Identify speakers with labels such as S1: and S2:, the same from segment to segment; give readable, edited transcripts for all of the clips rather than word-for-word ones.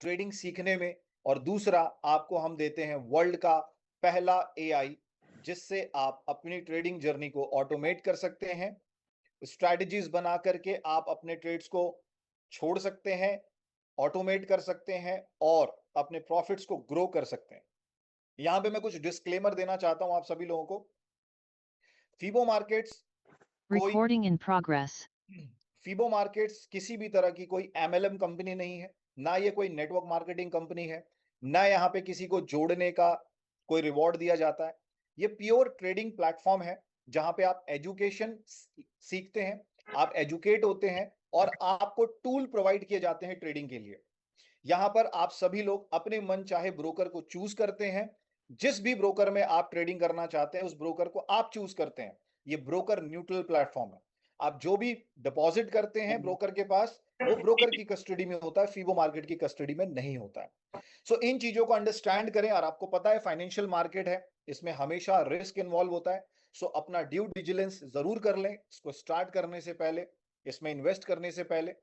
S1: Trading सीखने में, और दूसरा आपको हम देते हैं वर्ल्ड का पहला एआई, जिससे आप अपनी ट्रेडिंग जर्नी को ऑटोमेट कर सकते हैं। स्ट्रैटेजीज बना करके आप अपने ट्रेड्स को छोड़ सकते हैं, ऑटोमेट कर सकते हैं और अपने प्रॉफिट्स को ग्रो कर सकते हैं। यहां पे मैं कुछ डिस्क्लेमर देना चाहता हूं आप सभी लोगों को। फीबो मार्केट्स कोई
S2: Recording in progress.
S1: Fibo markets किसी भी तरह की कोई एमएलएम कंपनी नहीं है, ना ये कोई नेटवर्क मार्केटिंग कंपनी है, ना यहाँ पे किसी को जोड़ने का कोई रिवॉर्ड दिया जाता है। ये प्योर ट्रेडिंग प्लेटफॉर्म है जहां पे आप एजुकेशन सीखते हैं, आप एजुकेट होते हैं और आपको टूल प्रोवाइड किए जाते हैं ट्रेडिंग के लिए। यहां पर आप सभी लोग अपने मन चाहे ब्रोकर को चूज करते हैं। जिस भी ब्रोकर में आप ट्रेडिंग करना चाहते हैं उस ब्रोकर को आप चूज करते हैं। ये ब्रोकर न्यूट्रल प्लेटफॉर्म है। आप जो भी डिपॉजिट करते हैं ब्रोकर के पास, वो ब्रोकर की कस्टडी में होता है, फीबो मार्केट की कस्टडी में नहीं होता है। सो इन चीजों को अंडरस्टैंड करें। और आपको पता है फाइनेंशियल मार्केट है, इसमें हमेशा रिस्क इन्वॉल्व होता है। सो अपना ड्यू डिलिजेंस जरूर कर लें इसको स्टार्ट करने से पहले, इसमें इन्वेस्ट करने से पहले।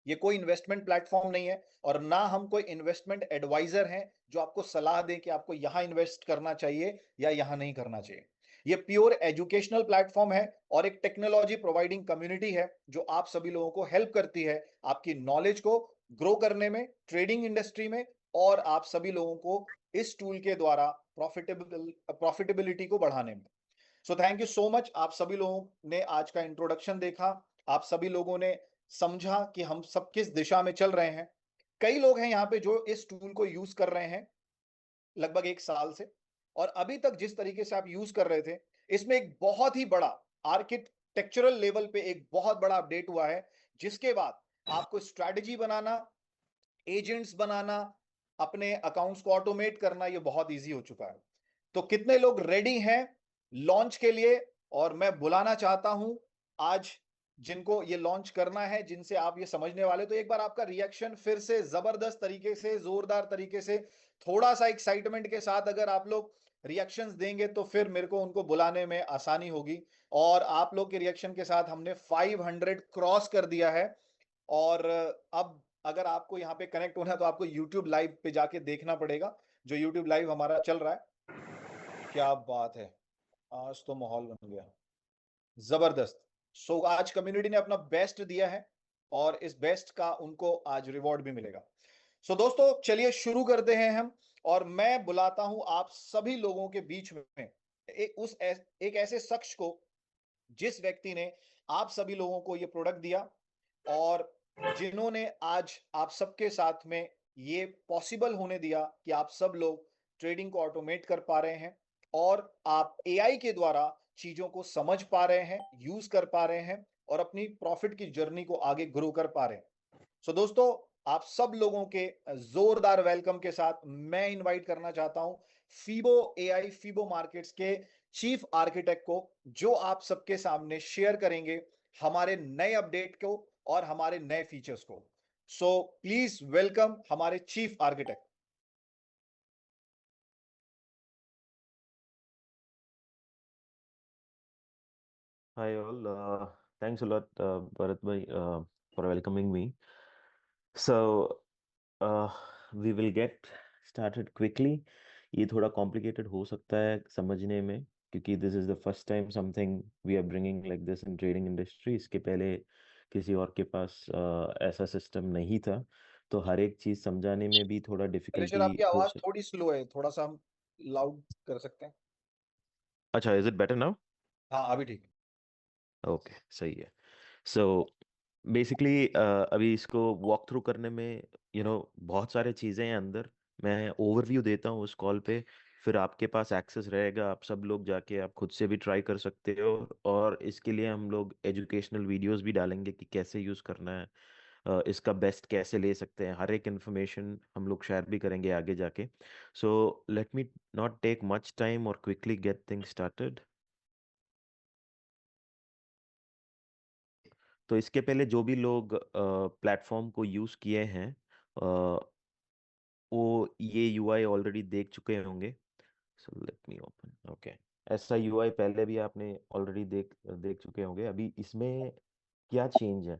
S1: ये कोई इन्वेस्टमेंट प्लेटफॉर्म नहीं है और ना हम कोई इन्वेस्टमेंट एडवाइजर हैं जो आपको सलाह दे कि आपको यहां इन्वेस्ट करना चाहिए या यहां नहीं करना चाहिए। ये प्योर एजुकेशनल प्लेटफॉर्म है और एक टेक्नोलॉजी प्रोवाइडिंग कम्युनिटी है जो आप सभी लोगों को हेल्प करती है आपकी नॉलेज को ग्रो करने में, ट्रेडिंग इंडस्ट्री में, और आप सभी लोगों को इस टूल के द्वारा प्रॉफिटेबिलिटी को बढ़ाने में। So thank you so much. आप सभी लोगों ने आज का इंट्रोडक्शन देखा, आप सभी लोगों ने समझा कि हम सब किस दिशा में चल रहे हैं। कई लोग हैं यहाँ पे जो इस टूल को यूज कर रहे हैं लगभग 1 साल से, और अभी तक जिस तरीके से आप यूज कर रहे थे, इसमें एक बहुत ही बड़ा आर्किटेक्चरल लेवल पे एक बहुत बड़ा अपडेट हुआ है, जिसके बाद आपको स्ट्रैटेजी बनाना, एजेंट्स बनाना, अपने अकाउंट्स को ऑटोमेट करना, ये बहुत इजी हो चुका है। तो कितने लोग रेडी हैं लॉन्च के लिए? और मैं बुलाना चाहता हूं आज जिनको ये लॉन्च करना है, जिनसे आप ये समझने वाले, तो एक बार आपका रिएक्शन फिर से जबरदस्त तरीके से, जोरदार तरीके से, थोड़ा सा एक्साइटमेंट के साथ अगर आप लोग रिएक्शंस देंगे तो फिर मेरे को उनको बुलाने में आसानी होगी। और आप लोग के रिएक्शन के साथ हमने 500 क्रॉस कर दिया है। और अब अगर आपको यहाँ पे कनेक्ट होना है तो आपको YouTube लाइव पे जाके देखना पड़ेगा, जो YouTube लाइव हमारा चल रहा है। क्या बात है, आज तो माहौल बन गया जबरदस्त। सो आज कम्युनिटी ने अपना बेस्ट दिया है और इस बेस्ट का उनको आज रिवॉर्ड भी मिलेगा। सो दोस्तों चलिए शुरू करते हैं हम। और मैं बुलाता हूं आप सभी लोगों के बीच में एक ऐसे शख्स को जिस व्यक्ति ने आप सभी लोगों को ये प्रोडक्ट दिया और जिन्होंने आज आप सबके साथ में ये पॉसिबल होने दिया कि आप सब लोग ट्रेडिंग को ऑटोमेट कर पा रहे हैं और आप एआई के द्वारा चीजों को समझ पा रहे हैं, यूज कर पा रहे हैं और अपनी प्रॉफिट की जर्नी को आगे ग्रो कर पा रहे हैं। सो दोस्तों, आप सब लोगों के जोरदार वेलकम के साथ मैं इनवाइट करना चाहता हूं फीबो एआई, फीबो मार्केट्स के चीफ आर्किटेक्ट को, जो आप सबके सामने शेयर करेंगे हमारे नए अपडेट को और हमारे नए फीचर्स को। सो प्लीज वेलकम हमारे chief architect.
S3: Hi all. Thanks a lot, Bharat bhai, for welcoming me. So, uh, we will get started quickly. ये थोड़ा complicated हो सकता है समझने में, क्योंकि this is the first time something we are bringing like this in trading industry. इसके पहले किसी और के पास ऐसा सिस्टम नहीं था, तो हर एक चीज़ समझाने में भी थोड़ा
S1: पहले सर
S3: डिफिकल्टी
S1: आपकी
S3: हो
S1: आवाज
S3: सकती।
S1: थोड़ी स्लो है, थोड़ा सा हम लाउड कर सकते हैं?
S3: अच्छा, is it better now?
S1: हाँ अभी ठीक है।
S3: ओके, सही है। सो बेसिकली अभी इसको वॉक थ्रू करने में बहुत सारे चीज़ें हैं अंदर। मैं ओवरव्यू देता हूँ उस कॉल पे, फिर आपके पास एक्सेस रहेगा, आप सब लोग जाके आप खुद से भी ट्राई कर सकते हो। और इसके लिए हम लोग एजुकेशनल वीडियोस भी डालेंगे कि कैसे यूज़ करना है, इसका बेस्ट कैसे ले सकते हैं, हर एक इन्फॉर्मेशन हम लोग शेयर भी करेंगे आगे जाके। So let me not take much time और क्विकली गेट थिंग्स स्टार्टेड। तो इसके पहले जो भी लोग प्लेटफॉर्म को यूज़ किए हैं, वो ये यूआई ऑलरेडी देख चुके होंगे। सो लेट मी ओपन। ओके, ऐसा यूआई पहले भी आपने ऑलरेडी देख देख चुके होंगे। अभी इसमें क्या चेंज है?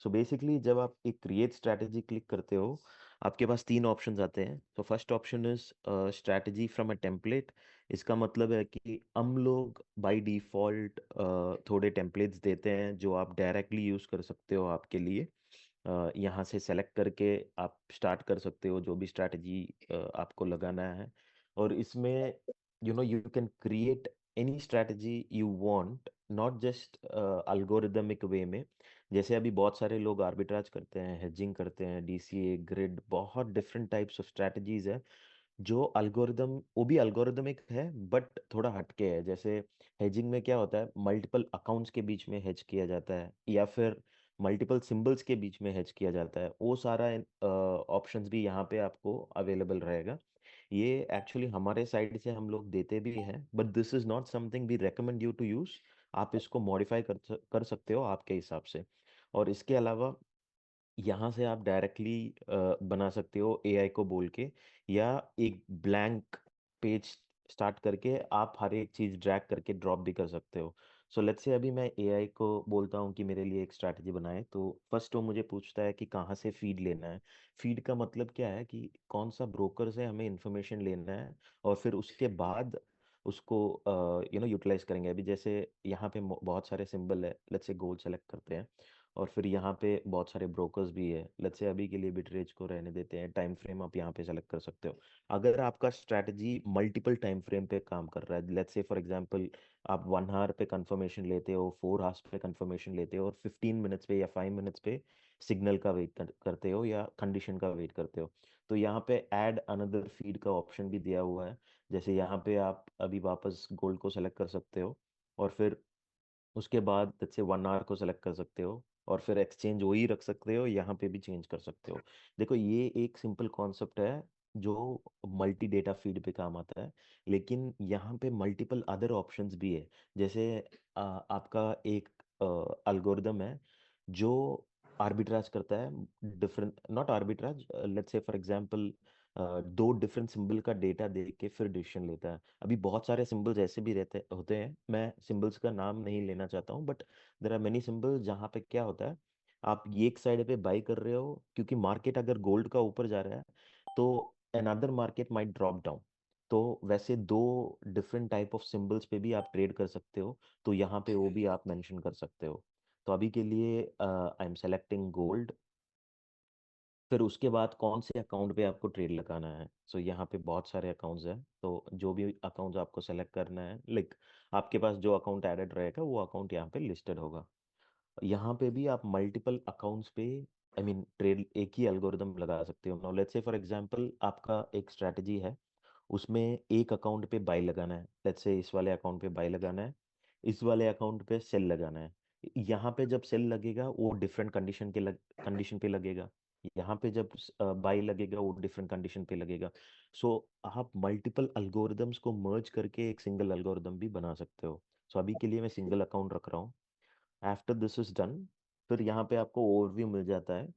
S3: सो बेसिकली जब आप एक क्रिएट स्ट्रैटेजी क्लिक करते हो, आपके पास 3 ऑप्शंस आते हैं। तो first option is strategy from a template. इसका मतलब है कि हम लोग बाय डिफ़ॉल्ट थोड़े टेम्पलेट्स देते हैं जो आप डायरेक्टली यूज़ कर सकते हो आपके लिए। यहाँ से सेलेक्ट करके आप स्टार्ट कर सकते हो जो भी स्ट्रैटेजी आपको लगाना है। और इसमें you can create any strategy you want, not just algorithmic way में। जैसे अभी बहुत सारे लोग आर्बिट्राज करते हैं, हेजिंग करते हैं, डीसीए, ग्रिड, बहुत डिफरेंट टाइप्स ऑफ स्ट्रैटेजीज है जो अल्गोरिदम, वो भी अल्गोरिदमिक है बट थोड़ा हटके है। जैसे हेजिंग में क्या होता है, मल्टीपल अकाउंट्स के बीच में हेज किया जाता है या फिर मल्टीपल सिंबल्स के बीच में हेज किया जाता है। वो सारा ऑप्शंस भी यहाँ पे आपको अवेलेबल रहेगा। ये एक्चुअली हमारे साइड से हम लोग देते भी हैं, but this is not something we recommend you to use. आप इसको मॉडिफाई कर सकते हो आपके हिसाब से। और इसके अलावा यहाँ से आप डायरेक्टली बना सकते हो एआई को बोल के, या एक ब्लैंक पेज स्टार्ट करके आप हर एक चीज़ ड्रैग करके ड्रॉप भी कर सकते हो। सो लेट्स से अभी मैं एआई को बोलता हूँ कि मेरे लिए एक स्ट्रैटेजी बनाए, तो फर्स्ट वो मुझे पूछता है कि कहाँ से फीड लेना है। फीड का मतलब क्या है कि कौन सा ब्रोकर से हमें इंफॉर्मेशन लेना है, और फिर उसके बाद उसको यूटिलाइज करेंगे। अभी जैसे यहाँ पे बहुत सारे सिंबल है, लेट्स से गोल्ड सेलेक्ट करते हैं, और फिर यहाँ पे बहुत सारे ब्रोकर्स भी है। लेट्स से अभी के लिए बिटरेज को रहने देते हैं, टाइम फ्रेम आप यहाँ पे सेलेक्ट कर सकते हो। अगर आपका स्ट्रैटेजी मल्टीपल टाइम फ्रेम पे काम कर रहा है, लेट्स से फॉर एग्जांपल आप 1 आवर पे कंफर्मेशन लेते हो, 4 आवर्स पे कंफर्मेशन लेते हो, और 15 मिनट्स पे या 5 मिनट्स पे सिग्नल का वेट करते हो या कंडीशन का वेट करते हो, तो यहाँ पे ऐड अनदर फीड का ऑप्शन भी दिया हुआ है। जैसे यहाँ पे आप अभी वापस गोल्ड को सेलेक्ट कर सकते हो, और फिर उसके बाद जैसे 1 आवर को सेलेक्ट कर सकते हो, और फिर एक्सचेंज वही रख सकते हो, यहाँ पे भी चेंज कर सकते हो। देखो ये एक सिंपल कॉन्सेप्ट है जो मल्टी डेटा फीड पे काम आता है, लेकिन यहाँ पे मल्टीपल अदर ऑप्शंस भी है। जैसे आपका एक एल्गोरिदम है जो आर्बिट्राज करता है, different not arbitrage, let's say for example दो डिफरेंट सिंबल का डेटा देख के फिर डिसीजन लेता है। अभी बहुत सारे सिंबल्स ऐसे भी रहते होते हैं, मैं सिंबल्स का नाम नहीं लेना चाहता हूँ, but there are many symbols जहाँ पे क्या होता है, आप ये एक साइड पे बाई कर रहे हो क्योंकि मार्केट अगर गोल्ड का ऊपर जा रहा है तो another market might drop down. तो वैसे दो डिफरेंट टाइप ऑफ सिंबल्स पे भी आप ट्रेड कर सकते हो, तो यहाँ पे वो भी आप मेंशन कर सकते हो। तो अभी के लिए आई एम सेलेक्टिंग गोल्ड। फिर उसके बाद कौन से अकाउंट पे आपको ट्रेड लगाना है। सो यहाँ पे बहुत सारे अकाउंट्स हैं, तो जो भी अकाउंट्स आपको सेलेक्ट करना है, लाइक आपके पास जो अकाउंट ऐडेड रहेगा वो अकाउंट यहाँ पे लिस्टेड होगा। यहाँ पे भी आप मल्टीपल अकाउंट्स पे आई मीन ट्रेड एक ही एल्गोरिदम लगा सकते हो। Now let's say for example आपका एक स्ट्रैटेजी है, उसमें एक अकाउंट पे बाई लगाना है, लेट्स से इस वाले अकाउंट पे बाई लगाना है, इस वाले अकाउंट पे सेल लगाना है। यहाँ पे जब सेल लगेगा वो डिफरेंट कंडीशन पे लगेगा, यहाँ पे जब बाई लगेगा वो डिफरेंट कंडीशन पे लगेगा। सो आप मल्टीपल अल्गोरिदम्स को मर्ज करके एक सिंगल अल्गोरिदम भी बना सकते हो। सो अभी के लिए मैं सिंगल अकाउंट रख रहा हूँ। आफ्टर दिस इज डन, फिर यहाँ पे आपको ओवरव्यू मिल जाता है।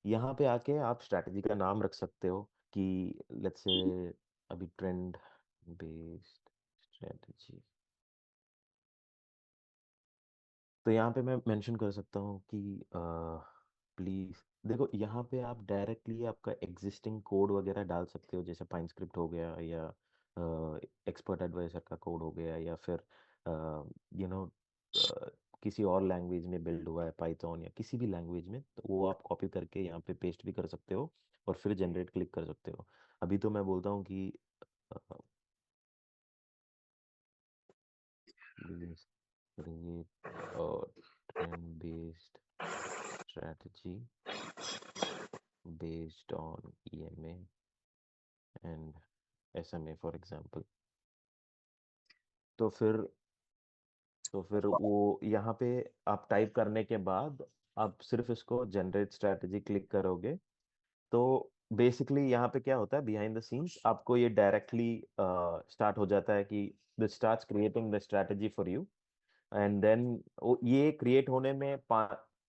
S3: यहाँ पे आके आप स्ट्रैटेजी का नाम रख सकते हो कि लेट्स से अभी ट्रेंड बेस्ड स्ट्रैटेजी। तो यहाँ पे मैं मेंशन कर सकता हूँ कि प्लीज, देखो यहाँ पे आप डायरेक्टली आपका एग्जिस्टिंग कोड वगैरह डाल सकते हो, जैसे पाइन स्क्रिप्ट हो गया, या एक्सपर्ट एडवाइजर का कोड हो गया, या फिर यू नो किसी और लैंग्वेज में बिल्ड हुआ है, पाइथन या किसी भी लैंग्वेज में, तो वो आप कॉपी करके यहाँ पे पेस्ट भी कर सकते हो, और फिर जनरेट क्लिक कर सकते हो। अभी तो मैं बोलता हूँ कि please create trend based strategy based on EMA and SMA for example। तो फिर तो फिर वो यहाँ पे आप टाइप करने के बाद आप सिर्फ इसको जनरेट स्ट्रैटेजी क्लिक करोगे, तो बेसिकली यहाँ पे क्या होता है, बिहाइंड द सीन्स आपको ये डायरेक्टली स्टार्ट हो जाता है कि this starts creating the strategy for you. And then ये क्रिएट होने में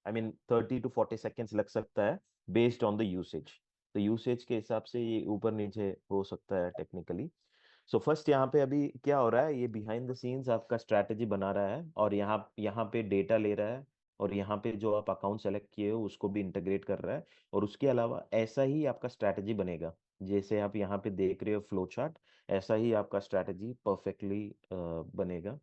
S3: आई मीन 30 to 40 सेकेंड्स लग सकता है, बेस्ड ऑन द यूसेज। तो यूसेज के हिसाब से ये ऊपर नीचे हो सकता है टेक्निकली। सो फर्स्ट यहाँ पे अभी क्या हो रहा है, ये बिहाइंड द सीन्स आपका स्ट्रैटेजी बना रहा है, और यहाँ यहाँ पे डेटा ले रहा है, और यहाँ पे जो आप अकाउंट सेलेक्ट किए हो उसको भी इंटीग्रेट कर रहा है, और उसके अलावा ऐसा ही आपका स्ट्रैटेजी बनेगा। जैसे आप यहाँ पे देख रहे हो फ्लो चार्ट, ऐसा ही आपका स्ट्रैटेजी परफेक्टली बनेगा।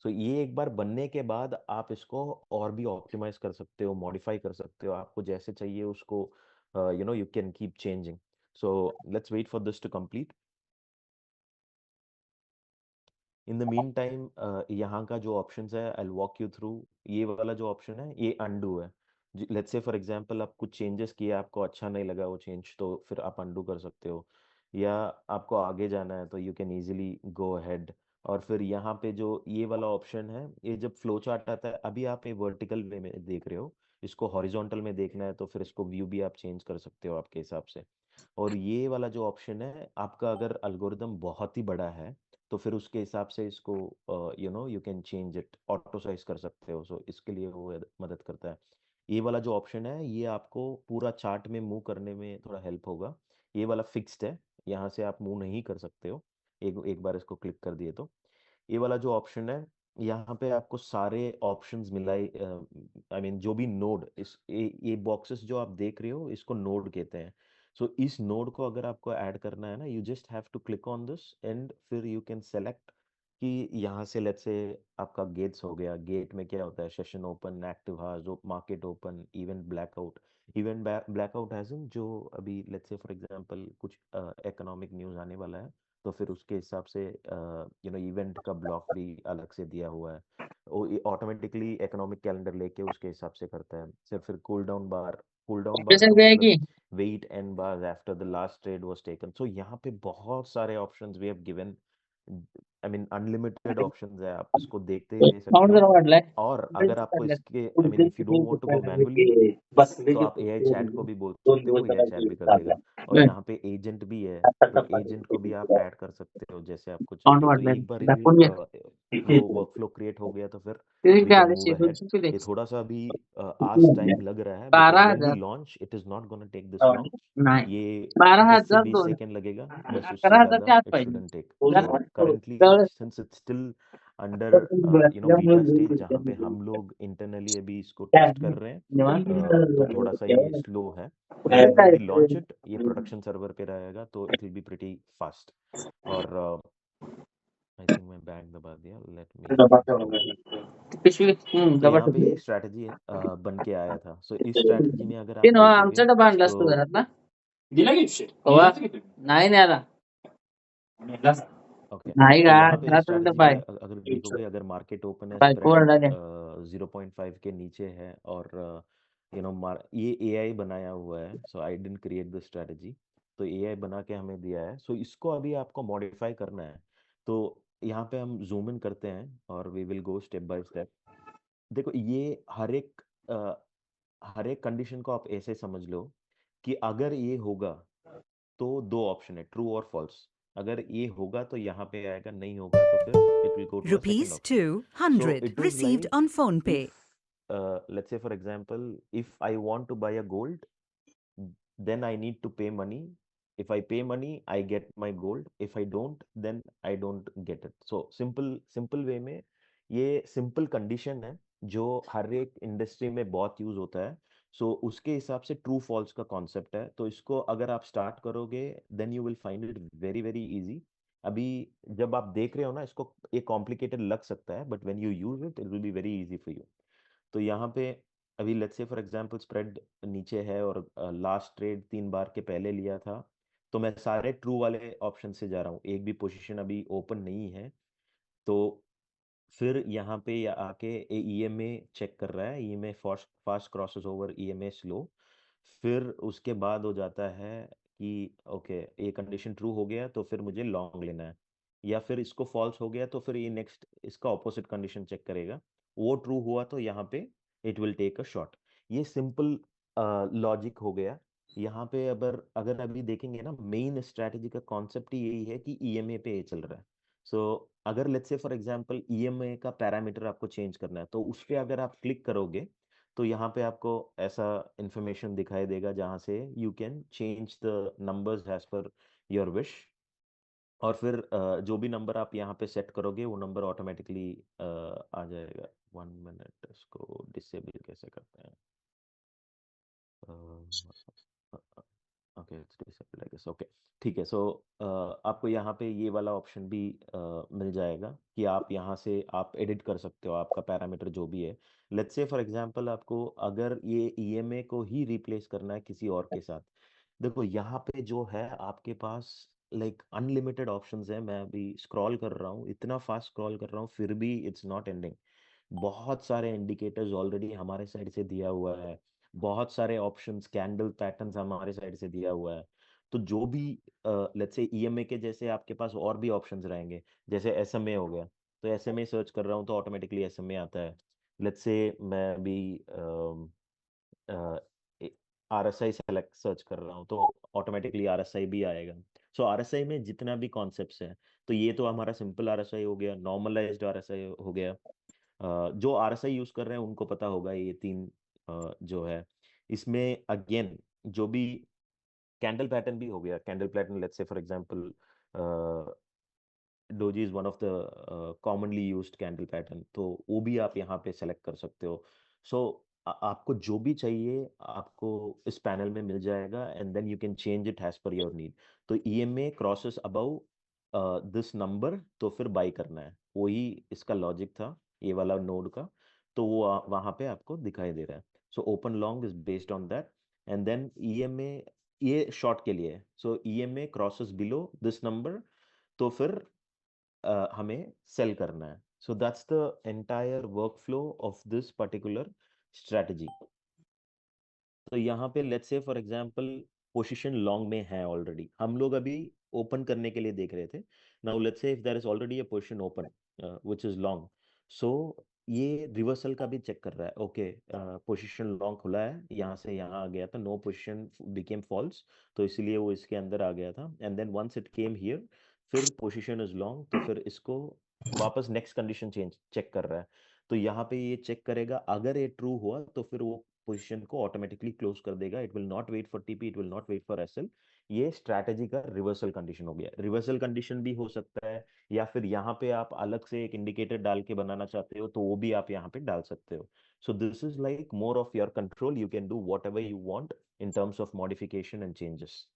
S3: सो ये एक बार बनने के बाद आप इसको और भी ऑप्टिमाइज़ कर सकते हो, मॉडिफ़ाई कर सकते हो, आपको जैसे चाहिए उसको you can keep changing. So let's wait for this to complete. In the meantime यहाँ का जो ऑप्शंस है, I will walk you through. ये वाला जो ऑप्शन है ये अनडू है। लेट्स से फॉर एग्जांपल आप कुछ चेंजेस किए, आपको अच्छा नहीं लगा वो चेंज, तो फिर आप अनडू कर सकते हो, या आपको आगे जाना है तो you can easily go ahead. और फिर यहाँ पे जो ये वाला ऑप्शन है, ये जब फ्लो चार्ट आता है, अभी आप ये वर्टिकल वे में देख रहे हो, इसको हॉरिजॉन्टल में देखना है तो फिर इसको व्यू भी आप चेंज कर सकते हो आपके हिसाब से। और ये वाला जो ऑप्शन है, आपका अगर एल्गोरिदम बहुत ही बड़ा है तो फिर उसके हिसाब से इसको you can change it, auto size कर सकते हो। सो इसके लिए वो मदद करता है। ये वाला जो ऑप्शन है ये आपको पूरा चार्ट में मूव करने में थोड़ा हेल्प होगा। ये वाला फिक्स्ड है, यहाँ से आप मूव नहीं कर सकते हो एक एक बार इसको क्लिक कर दिए तो। ये वाला जो ऑप्शन है, यहाँ पे आपको सारे ऑप्शंस मिलाई, आई मीन जो भी नोड, इस ये बॉक्सेस जो आप देख रहे हो इसको नोड कहते हैं। सो इस नोड को अगर आपको ऐड करना है ना, you just have to click on this and फिर यू कैन सेलेक्ट कि यहाँ से लेट्स से आपका गेट्स हो गया। गेट में क्या होता है, session open, active hours, market open, event blackout. Event blackout has in जो अभी लेट्स से फॉर एग्जांपल कुछ इकोनॉमिक न्यूज़ आने वाला है, तो फिर उसके हिसाब से इवेंट का ब्लॉक भी अलग से दिया हुआ है। वो ऑटोमेटिकली इकोनॉमिक कैलेंडर लेके उसके हिसाब से करता है। फिर कूल डाउन बार
S2: स्पेशल
S3: का
S2: वे है
S3: मतलब
S2: कि
S3: wait and bar after the last trade was taken. So यहाँ पे बहुत सारे options we have given, I mean unlimited options है, आप इसको देखते ही रह सकते
S2: काउंट
S3: हो।
S2: करो वाटलाय
S3: और अगर आपको इसके, I mean if you don't want to go manually, तो आप एआई चैट को भी बोल सकते हो, वो एआई चैट भी कर देगा। और यहाँ पे एजेंट भी है, तो एजेंट को भी आप ऐड कर सकते हो जैसे आपको
S2: काउंट
S3: चाहिए। तो
S2: वाटलाय
S3: एक बार
S2: दाखवून घ्या
S3: फ्लो वर्कफ्लो क्रिएट हो गया तो फिर
S2: ते
S3: वी
S2: काय
S3: कैन
S2: आले
S3: मूव अहेड।
S2: शेड्यूल किती
S3: ये थोड़ा सा अभी आज टाइम लग रहा है, because when we
S2: 12,000
S3: launch it is not gonna take this long.
S2: नाही
S3: ये 10 से 20
S2: 12,002
S3: सेकंड लगेगा, बस उससे
S2: 11,000 च्या
S3: ज़्यादा
S2: आत
S3: इट
S2: पाहिजे
S3: शुडंट टेक। सो करेंटली
S2: कळलं
S3: since it's still under beta stage, जहाँ पे हम लोग इंटरनली अभी इसको टेस्ट कर रहे हैं, तो थोड़ा सा ये स्लो है। But when we launch it, ये प्रोडक्शन सर्वर पे रहेगा तो it will be pretty fast. और आई थिंक मैं बैक दबा दिया, लेट मी गो बैक।
S2: पिशवी
S3: तो
S2: डबा
S3: यहाँ पे
S2: ठेवली
S3: ये स्ट्रैटेजी बन के आया था। सो इस स्ट्रैटेजी में अगर
S2: ते
S3: आप
S2: नव्ह
S3: देखोगे
S2: आमचा डबा आणलास
S3: तो
S2: तू घरात ना दिला की कवा नाही न्याला
S3: ओके,
S2: नाही
S3: तो
S2: का
S3: यहाँ पे इस
S2: घरात
S3: स्ट्रैटेजी
S2: डबा
S3: में
S2: आहे
S3: अगर देखोगे, अगर मार्केट ओपन है,
S2: बायको
S3: स्प्रेड
S2: ओरडाले
S3: 0.5 के नीचे है, और ये एआई बनाया हुआ है। So I didn't create the strategy, तो एआई बना के हमें दिया है। सो इसको अभी आपको मॉडिफाई करना है। तो यहाँ पे हम जूम इन करते हैं और we will go step by step. देखो ये हर एक कंडीशन को आप ऐसे समझ लो कि अगर ये होगा तो दो ऑप्शन है, ट्रू और फॉल्स। अगर ये होगा तो यहाँ पे आएगा, नहीं होगा तो फिर it will go to a second
S4: Rupees
S3: option. So
S4: 200
S3: it is
S4: received
S3: like
S4: on phone pay.
S3: If let's say for example, if I want to buy a gold, then I need to pay money. If I pay money, I get my gold. If I don't, then I don't get it. So simple वे में ये simple condition है जो हर एक industry में बहुत use होता है। सो उसके हिसाब से ट्रू फॉल्स का कॉन्सेप्ट है। तो इसको अगर आप स्टार्ट करोगे, then you will find it very very easy. अभी जब आप देख रहे हो ना, इसको ये कॉम्प्लिकेटेड लग सकता है, but when you use it, it will be very easy for you. तो यहाँ पे अभी let's say for example spread नीचे है और लास्ट ट्रेड 3 बार के पहले लिया था, तो मैं सारे ट्रू वाले ऑप्शन से जा रहा हूँ, एक भी पोजीशन अभी ओपन नहीं है। तो फिर यहाँ पे ये आके ईएमए चेक कर रहा है, EMA fast fast crosses over, EMA slow. फिर उसके बाद हो जाता है कि ओके, ये कंडीशन ट्रू हो गया तो फिर मुझे लॉन्ग लेना है, या फिर इसको फॉल्स हो गया तो फिर ये नेक्स्ट इसका ऑपोजिट कंडीशन चेक करेगा। वो ट्रू हुआ तो यहाँ पे it will take a shot. ये सिंपल लॉजिक हो गया। यहाँ पे अगर अगर अभी देखेंगे ना, मेन स्ट्रैटेजी का कॉन्सेप्ट ही यही है कि ईएमए पे ये चल रहा है। सो अगर let's say for example EMA का पैरामीटर आपको चेंज करना है, तो उस पे अगर आप क्लिक करोगे तो यहाँ पे आपको ऐसा इंफॉर्मेशन दिखाई देगा जहाँ से you can change the numbers as per your wish. और फिर जो भी नंबर आप यहाँ पे सेट करोगे वो नंबर ऑटोमेटिकली आ जाएगा। 1 मिनट, इसको डिसेबल कैसे करते हैं? Okay, it's disable I guess. Okay, ठीक है। सो आपको यहाँ पे ये वाला ऑप्शन भी मिल जाएगा कि आप यहाँ से आप एडिट कर सकते हो आपका पैरामीटर जो भी है। लेट्स से फॉर एग्जांपल आपको अगर ये ईएमए को ही रिप्लेस करना है किसी और के साथ, देखो यहाँ पे जो है आपके पास लाइक अनलिमिटेड ऑप्शंस है। मैं अभी स्क्रॉल कर रहा हूँ, इतना फास्ट स्क्रॉल कर रहा हूँ, फिर भी इट्स नॉट एंडिंग। बहुत सारे इंडिकेटर्स ऑलरेडी हमारे साइड से दिया हुआ है, बहुत सारे ऑप्शंस कैंडल पैटर्न्स हमारे साइड से दिया हुआ है। तो जो भी लेट्स से ईएमए के जैसे आपके पास और भी ऑप्शंस रहेंगे, जैसे एसएमए हो गया, तो एसएमए सर्च कर रहा हूँ तो ऑटोमेटिकली एसएमए आता है। लेट्स से मैं अभी आरएसआई सेलेक्ट सर्च कर रहा हूँ तो ऑटोमेटिकली आरएसआई भी आएगा। सो आरएसआई में जितना भी कॉन्सेप्ट्स हैं, तो ये तो हमारा सिंपल आरएसआई हो गया, नॉर्मलाइज्ड आरएसआई हो गया। जो आरएसआई यूज कर रहे हैं उनको पता होगा ये तीन जो है। इसमें अगेन जो भी कैंडल पैटर्न भी हो गया, candle pattern let's say for example doji is one of the commonly used candle pattern, तो वो भी आप यहाँ पे सेलेक्ट कर सकते हो। सो आपको जो भी चाहिए आपको इस पैनल में मिल जाएगा, and then you can change it as per your need. तो EMA crosses above this number, तो फिर बाई करना है, वही इसका लॉजिक था ये वाला नोड का। तो वो वहाँ पे आपको दिखाई दे रहा है। So open long is based on that, and then EMA ये शॉर्ट के लिए है। So EMA crosses below this number, तो फिर हमें सेल करना है। So that's the entire workflow of this particular strategy. तो यहाँ पे let's say for example position long में है ऑलरेडी, हम लोग अभी ओपन करने के लिए देख रहे थे। Now let's say if there is already a position open which is long, so ये रिवर्सल का भी चेक कर रहा है। ओके, पोजीशन लॉन्ग खुला है, यहाँ से यहाँ आ गया था, नो पोजीशन बिकेम फॉल्स, तो इसलिए वो इसके अंदर आ गया था। And then once it came here, फिर पोजीशन इज लॉन्ग, तो फिर इसको वापस नेक्स्ट कंडीशन चेंज चेक कर रहा है। तो यहाँ पे ये चेक करेगा, अगर ये ट्रू हुआ तो फिर वो पोजीशन को ऑटोमेटिकली क्लोज कर देगा। It will not wait for TP, it will not wait for SL. ये स्ट्रैटेजी का रिवर्सल कंडीशन हो गया। रिवर्सल कंडीशन भी हो सकता है, या फिर यहाँ पे आप अलग से एक इंडिकेटर डाल के बनाना चाहते हो तो वो भी आप यहाँ पे डाल सकते हो। सो this is like more of your control, you can do what ever you want in terms of modification and changes.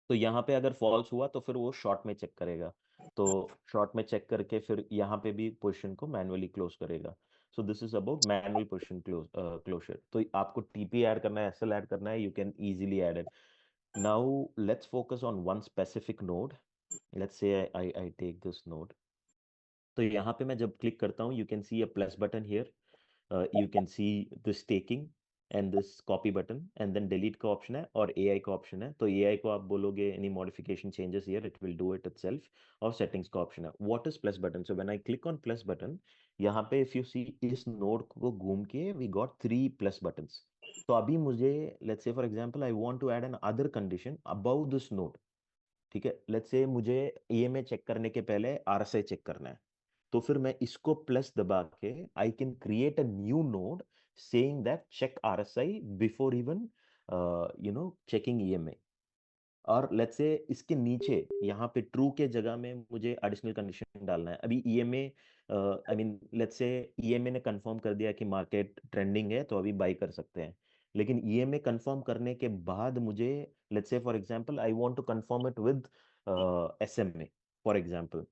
S3: तो यहाँ पे अगर फॉल्स हुआ तो फिर वो शॉर्ट में चेक करेगा, तो शॉर्ट में चेक करके फिर यहाँ पे भी पोजीशन को मैनुअली क्लोज करेगा। So this is about manual position closure. तो आपको टीपी ऐड करना है, एसएल ऐड करना है, you can easily add it. Now let's focus on one specific node. Let's say I take this node. तो यहाँ पे मैं जब क्लिक करता हूँ, you can see a plus button here, you can see this taking and this copy button, and then delete का option है और AI का option है। तो AI को आप बोलोगे any modification changes here, it will do it itself, और settings का option है। What is plus button? So when I click on plus button, यहाँ पे if you see इस node को घूम के we got 3 plus buttons। तो अभी मुझे let's say for example I want to add an other condition above this node, ठीक है। लेट्स से मुझे EMA चेक करने के पहले RSI चेक करना है, तो फिर मैं इसको प्लस दबा के I can create a new node saying that check RSI before even checking EMA. और लेट्स से इसके नीचे यहाँ पे ट्रू के जगह में मुझे एडिशनल कंडीशन डालना है। अभी EMA I mean let's say EMA ने कंफर्म कर दिया कि मार्केट ट्रेंडिंग है तो अभी बाई कर सकते हैं, लेकिन ईएमए कंफर्म करने के बाद मुझे let's say for example I want to confirm it with SMA for example,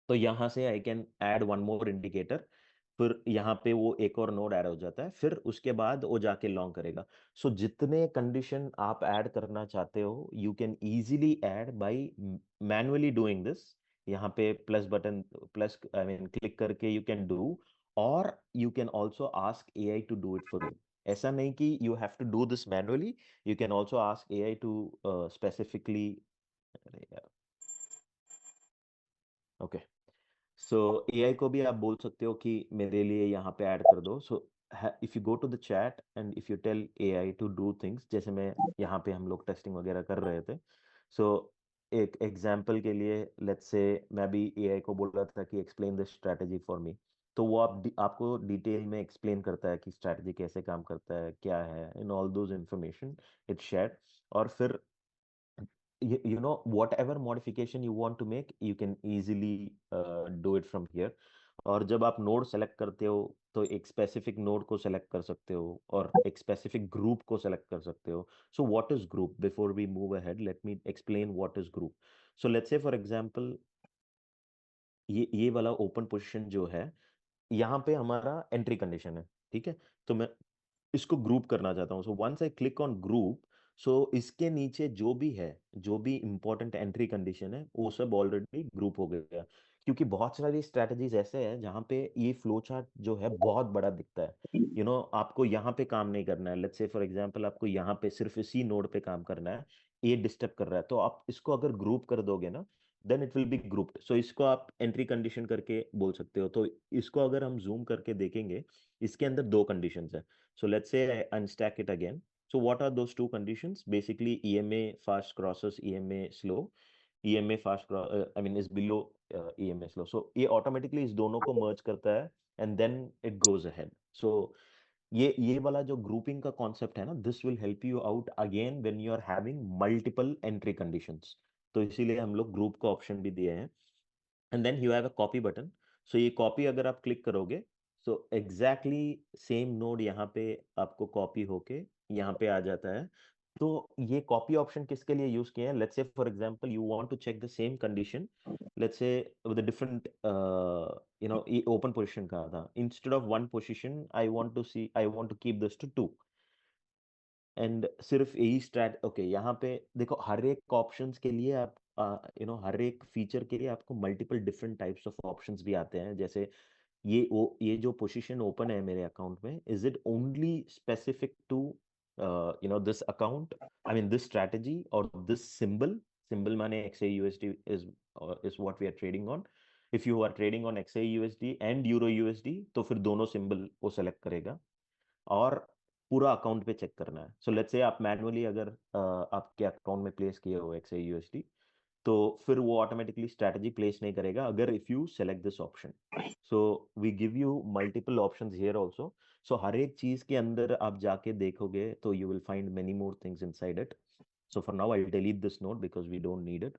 S3: तो यहाँ से I can add one more indicator, फिर यहाँ पे वो एक और नोड ऐड हो जाता है, फिर उसके बाद वो जाके लॉन्ग करेगा। सो जितने कंडीशन आप ऐड करना चाहते हो you can easily add by manually doing this. यहाँ पे plus button plus I mean click करके यू कैन डू, और you can also ask AI to do it for you. ऐसा नहीं कि you have to do this manually, you can also ask AI to specifically. Okay, so AI को भी आप बोल सकते हो कि मेरे लिए यहाँ पे ऐड कर दो। So if you go to the chat and if you tell AI to do things, जैसे मैं यहाँ पे हम लोग टेस्टिंग वगैरह कर रहे थे। सो एक एग्जांपल के लिए लेट्स से मैं भी एआई को बोल रहा था कि explain this strategy for me, तो वो आपको डिटेल में एक्सप्लेन करता है कि स्ट्रैटेजी कैसे काम करता है, क्या है, in all those information it share. और फिर you know, whatever modification you want to make, you can easily do it from here. और जब आप नोड सेलेक्ट करते हो तो एक स्पेसिफिक नोड को सेलेक्ट कर सकते हो और एक स्पेसिफिक ग्रुप को सेलेक्ट कर सकते हो. So what is group? Before we move ahead, let me explain what is group. So let's say for example ये वाला ओपन पोजीशन जो है, यहाँ पे हमारा एंट्री कंडीशन है. ठीक है, तो मैं इसको ग्रुप करना चाहता हूँ. So once I click on group, so इसके नीचे जो भी है, जो भी इंपॉर्टेंट एंट्री कंडीशन है, वो सब ऑलरेडी ग्रुप हो गया. क्योंकि बहुत सारी स्ट्रैटेजीज ऐसे हैं जहाँ पे ये फ्लो चार्ट जो है बहुत बड़ा दिखता है. आपको यहाँ पे काम नहीं करना है. लेट्स से फॉर एग्जांपल आपको यहाँ पे सिर्फ इसी नोड पे काम करना है, ये डिस्टर्ब कर रहा है, तो आप इसको अगर ग्रुप कर दोगे ना, then it will be grouped. So इसको आप एंट्री कंडीशन करके बोल सकते हो. तो इसको अगर हम जूम करके देखेंगे, इसके अंदर दो कंडीशंस है. So let's say I unstack it again. So what are those two conditions? Basically, EMA fast crosses EMA slow. EMA I mean is below EMA slow. So ये automatically इस दोनों को merge करता है and then it goes ahead. So ये वाला जो grouping का concept है ना, this will help you out again when you are having multiple entry conditions. तो इसीलिए हम लोग group का option भी दिए हैं. And then you have a copy button. So ये कॉपी अगर आप क्लिक करोगे, सो एग्जैक्टली सेम नोड यहाँ पे आपको कॉपी होके यहाँ पे आ जाता है. तो ये कॉपी ऑप्शन किसके लिए यूज किए हैं? Let's say for example you want to check the same condition, let's say with different ये ओपन पोजीशन का था. Instead of one position I want to keep this to 2. And सिर्फ यही okay, यहाँ पे देखो, हर एक ऑप्शंस के लिए आप हर एक फीचर के लिए आपको multiple different types of options भी आते हैं. जैसे ये जो पोजीशन ओपन है मेरे अकाउंट में, is it only specific to this account, I mean this strategy और दिस सिंबल माने XAUSD is what we are trading on. If you are trading on XAUSD and EURUSD, तो फिर दोनों symbol वो select करेगा और पूरा अकाउंट पे चेक करना है. सो लेट्स से आप मैनुअली अगर आपके अकाउंट में प्लेस किए हो XAUSD, तो फिर वो ऑटोमेटिकली स्ट्रैटेजी प्लेस नहीं करेगा अगर if you select this option. So we give you multiple options here also. So हर एक चीज के अंदर आप जाके देखोगे तो you will find many more things inside it. So for now I will delete this note because we don't need it.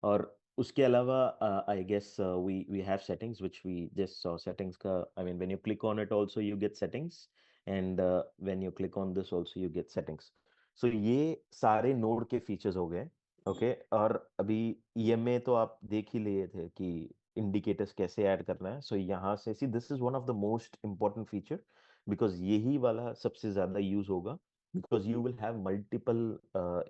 S3: और उसके अलावा I guess we have settings which we just saw. Settings का, I mean when you click on it also you get settings, and when you click on this also you get settings. So ये सारे node के features हो गए. Okay, और अभी EMA तो आप देख ही लिए थे कि इंडिकेटर्स कैसे ऐड करना है. सो यहाँ से see, this is one of the most important feature because यही वाला सबसे ज्यादा यूज होगा. because you will have multiple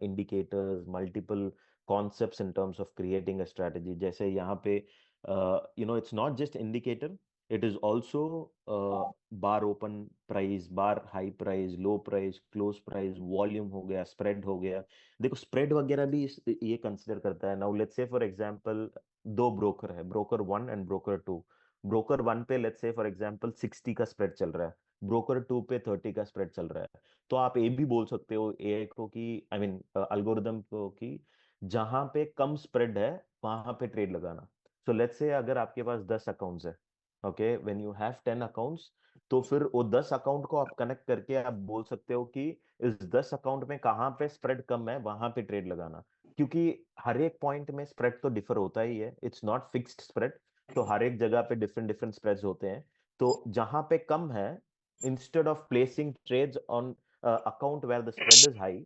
S3: indicators, multiple concepts in terms of creating a strategy. जैसे यहाँ पे it's not just indicator, it is also bar open price, bar high price, low price, close price, volume हो गया, spread हो गया. देखो spread वगैरह भी ये कंसिडर करता है. Now let's say for example दो ब्रोकर है, ब्रोकर 1 एंड ब्रोकर 2. ब्रोकर 1 पे लेट्स से फॉर एग्जांपल 60 का स्प्रेड चल रहा है, ब्रोकर 2 पे 30 का स्प्रेड चल रहा है. तो आप ये भी बोल सकते हो एआई को कि, आई मीन अल्गोरिदम को, कि जहां पे कम स्प्रेड है वहां पे ट्रेड लगाना. सो लेट्स से अगर आपके पास 10 अकाउंट्स है, okay, when you have 10 accounts, तो फिर वो 10 अकाउंट को आप कनेक्ट करके आप बोल सकते हो कि इस 10 अकाउंट में कहाँ पे स्प्रेड कम है वहां पे ट्रेड लगाना. क्योंकि हर एक पॉइंट में स्प्रेड तो डिफर होता ही है, इट्स नॉट फिक्स्ड स्प्रेड. तो हर एक जगह पे डिफरेंट डिफरेंट स्प्रेड्स होते हैं. तो जहां पे कम है, instead of placing trades on account where the spread is high,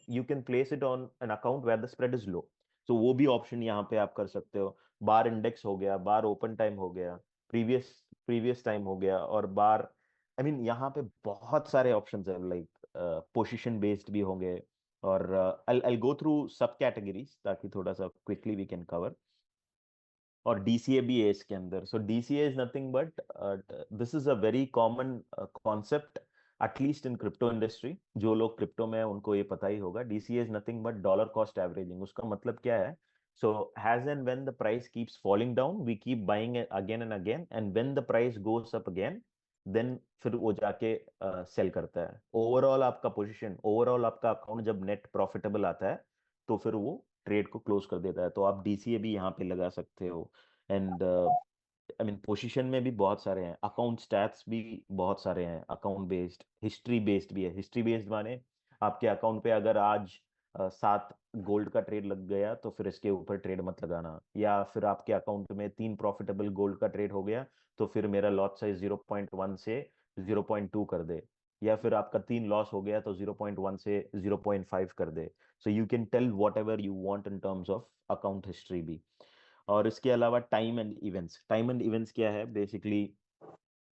S3: you can place it on an account where the spread is low. So वो भी ऑप्शन यहाँ पे आप कर सकते हो. बार इंडेक्स हो गया, बार ओपन टाइम हो गया, प्रीवियस प्रीवियस टाइम हो गया, और बार, आई मीन यहाँ पे बहुत सारे ऑप्शंस है. लाइक पोजीशन बेस्ड भी होंगे. और I'll go through सब कैटेगरीज ताकि थोड़ा सा क्विकली वी कैन कवर. और DCA भी है इसके अंदर. सो DCA is nothing but, this is a very common concept at least in crypto industry. जो लोग क्रिप्टो में है उनको ये पता ही होगा. DCA is nothing but dollar cost averaging. उसका मतलब क्या है? So has and when the price keeps falling down, we keep buying again and again, and when the price goes up again, then फिर वो जाके सेल करता है. Overall आपका पोजीशन, ओवरऑल आपका अकाउंट जब नेट प्रॉफिटेबल आता है, तो फिर वो ट्रेड को क्लोज कर देता है. तो आप DCA भी यहाँ पे लगा सकते हो. एंड आई मीन पोजीशन में भी बहुत सारे हैं, अकाउंट स्टैट्स भी बहुत सारे हैं, अकाउंट बेस्ड, हिस्ट्री बेस्ड भी है. हिस्ट्री बेस्ड माने आपके अकाउंट पे अगर आज 7 गोल्ड का ट्रेड लग गया तो फिर इसके ऊपर ट्रेड मत लगाना, या फिर आपके अकाउंट में 3 प्रॉफिटेबल गोल्ड का ट्रेड हो गया तो फिर मेरा लॉट साइज 0.1 से 0.2 कर दे, या फिर आपका 3 लॉस हो गया तो 0.1 से 0.5 कर दे। So you can tell whatever you want in terms of account history भी। और इसके अलावा टाइम एंड इवेंट्स क्या है बेसिकली,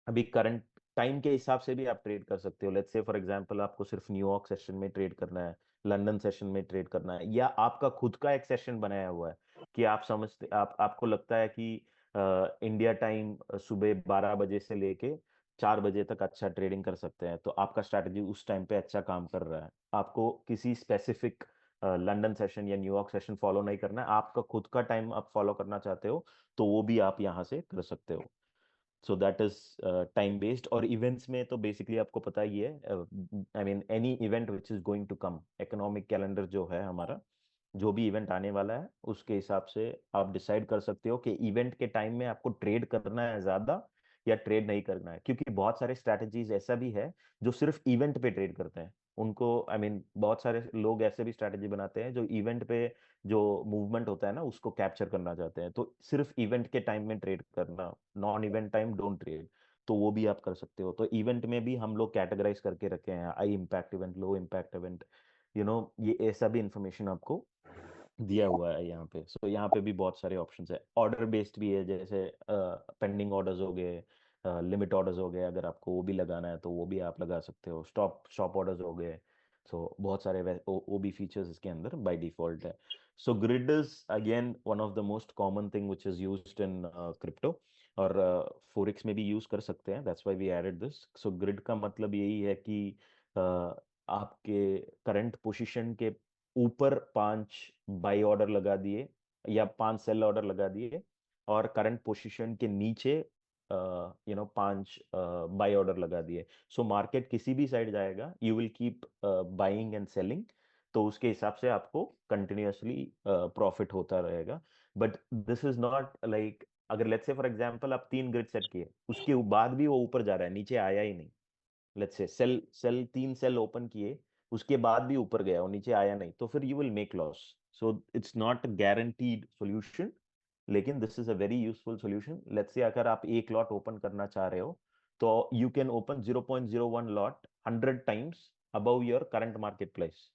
S3: अभी करंट टाइम के हिसाब से भी आप ट्रेड कर सकते हो। लेट्स से फॉर एग्जांपल आपको सिर्फ न्यूयॉर्क सेशन में ट्रेड करना है, लंदन सेशन में ट्रेड करना है, या आपका खुद का एक सेशन बनाया हुआ है कि आप समझते आपको लगता है कि इंडिया टाइम सुबह 12 बजे से लेके 4 बजे तक अच्छा ट्रेडिंग कर सकते हैं, तो आपका स्ट्रैटेजी उस टाइम पे अच्छा काम कर रहा है, आपको किसी स्पेसिफिक लंदन सेशन या न्यूयॉर्क सेशन फॉलो नहीं करना है, आपका खुद का टाइम आप फॉलो करना चाहते हो तो वो भी आप यहाँ से कर सकते हो। So that is time based. और इवेंट्स में तो बेसिकली आपको पता ही है, I mean any event which is going to come, economic calendar जो है हमारा, जो भी इवेंट आने वाला है उसके हिसाब से आप डिसाइड कर सकते हो कि इवेंट के टाइम में आपको ट्रेड करना है ज्यादा या ट्रेड नहीं करना है, क्योंकि बहुत सारे स्ट्रैटेजीज ऐसा भी है जो सिर्फ इवेंट पे ट्रेड करते हैं। उनको आई मीन बहुत सारे लोग ऐसे भी स्ट्रैटेजी बनाते हैं जो इवेंट पे जो मूवमेंट होता है ना उसको कैप्चर करना चाहते हैं, तो सिर्फ इवेंट के टाइम में ट्रेड करना, non event time don't trade, तो वो भी आप कर सकते हो। तो इवेंट में भी हम लोग कैटेगराइज करके रखे हैं, high impact event, low impact event, ये ऐसा भी इंफॉर्मेशन आपको दिया हुआ है यहाँ पे। सो यहाँ पे भी बहुत सारे ऑप्शंस है, ऑर्डर बेस्ड भी है, जैसे पेंडिंग ऑर्डर्स हो गए, लिमिट ऑर्डर्स हो गए, अगर आपको वो भी लगाना है तो वो भी आप लगा सकते हो, स्टॉप ऑर्डर्स हो गए। सो बहुत सारे वो भी फीचर्स इसके अंदर बाय डिफॉल्ट है। So grid is again one of the most common thing which is used in crypto, और फोरेक्स में भी यूज कर सकते हैं, that's why we added this. So grid का मतलब यही है कि आपके करंट पोजीशन के ऊपर 5 बाई ऑर्डर लगा दिए या 5 सेल ऑर्डर लगा दिए, और करंट पोजीशन के नीचे 5 बाई ऑर्डर लगा दिए। सो मार्केट किसी भी साइड जाएगा, you will keep buying and selling, तो उसके हिसाब से आपको कंटिन्यूअसली प्रॉफिट होता रहेगा। But this is not like, अगर लेट्स से फॉर एग्जांपल आप 3 ग्रिड सेट किए उसके बाद भी वो ऊपर जा रहा है, नीचे आया ही नहीं, let's say cell 3 cell open किए उसके बाद भी ऊपर गया और नीचे आया नहीं, तो फिर you will make loss. So it's not guaranteed solution, लेकिन this is a very useful solution. Let's say अगर आप एक लॉट ओपन करना चाह रहे हो तो you can open 0.01 lot 100 times above your current market price.